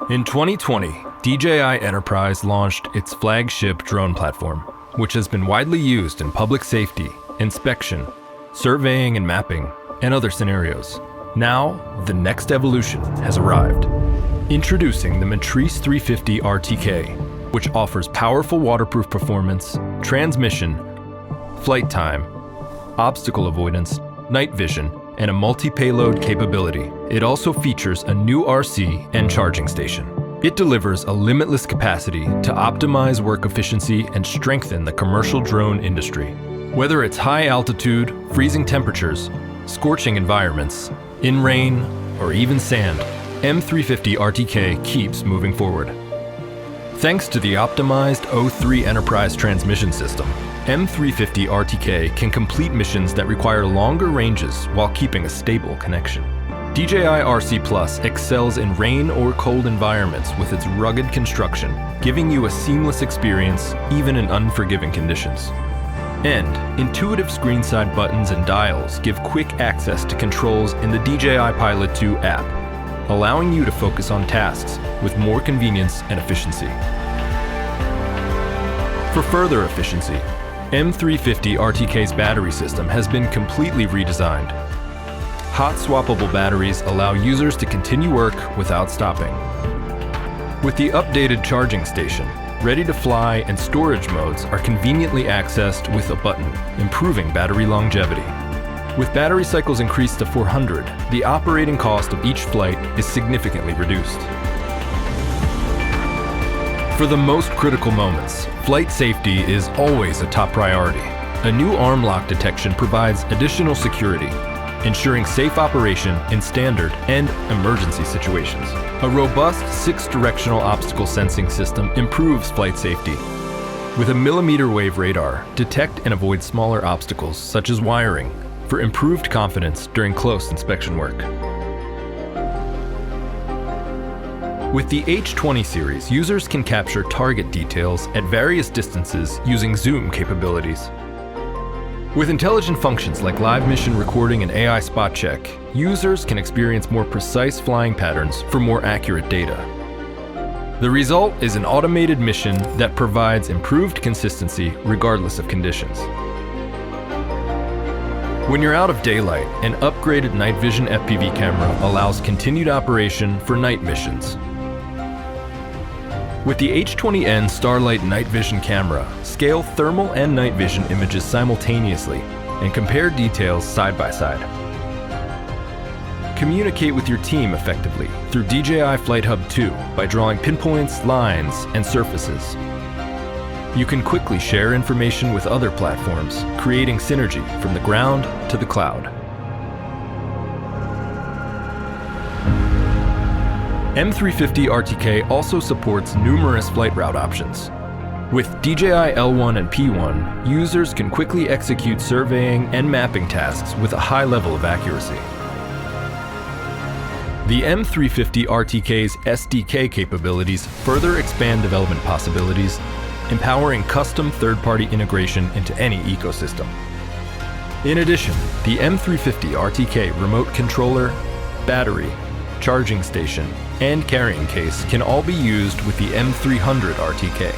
In 2020, DJI Enterprise launched its flagship drone platform, which has been widely used in public safety, inspection, surveying and mapping, and other scenarios. Now, the next evolution has arrived. Introducing the Matrice 350 RTK, which offers powerful waterproof performance, transmission, flight time, obstacle avoidance, night vision, and a multi-payload capability. It also features a new RC and charging station. It delivers a limitless capacity to optimize work efficiency and strengthen the commercial drone industry. Whether it's high altitude, freezing temperatures, scorching environments, in rain, or even sand, M350 RTK keeps moving forward. Thanks to the optimized O3 Enterprise transmission system, M350 RTK can complete missions that require longer ranges while keeping a stable connection. DJI RC Plus excels in rain or cold environments with its rugged construction, giving you a seamless experience even in unforgiving conditions. And intuitive screenside buttons and dials give quick access to controls in the DJI Pilot 2 app, allowing you to focus on tasks with more convenience and efficiency. For further efficiency, M350 RTK's battery system has been completely redesigned. Hot swappable batteries allow users to continue work without stopping. With the updated charging station, ready to fly and storage modes are conveniently accessed with a button, improving battery longevity. With battery cycles increased to 400, the operating cost of each flight is significantly reduced. For the most critical moments, flight safety is always a top priority. A new arm lock detection provides additional security, ensuring safe operation in standard and emergency situations. A robust 6-directional obstacle sensing system improves flight safety. With a millimeter wave radar, detect and avoid smaller obstacles such as wiring for improved confidence during close inspection work. With the H20 series, users can capture target details at various distances using zoom capabilities. With intelligent functions like live mission recording and AI spot check, users can experience more precise flying patterns for more accurate data. The result is an automated mission that provides improved consistency regardless of conditions. When you're out of daylight, an upgraded night vision FPV camera allows continued operation for night missions. With the H20N Starlight night vision camera, scale thermal and night vision images simultaneously and compare details side by side. Communicate with your team effectively through DJI Flight Hub 2 by drawing pinpoints, lines, and surfaces. You can quickly share information with other platforms, creating synergy from the ground to the cloud. M350 RTK also supports numerous flight route options. With DJI L1 and P1, users can quickly execute surveying and mapping tasks with a high level of accuracy. The M350 RTK's SDK capabilities further expand development possibilities, empowering custom third-party integration into any ecosystem. In addition, the M350 RTK remote controller, battery, charging station, and carrying case can all be used with the M300 RTK.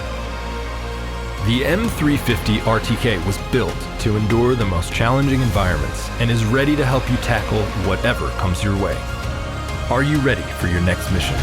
The M350 RTK was built to endure the most challenging environments and is ready to help you tackle whatever comes your way. Are you ready for your next mission?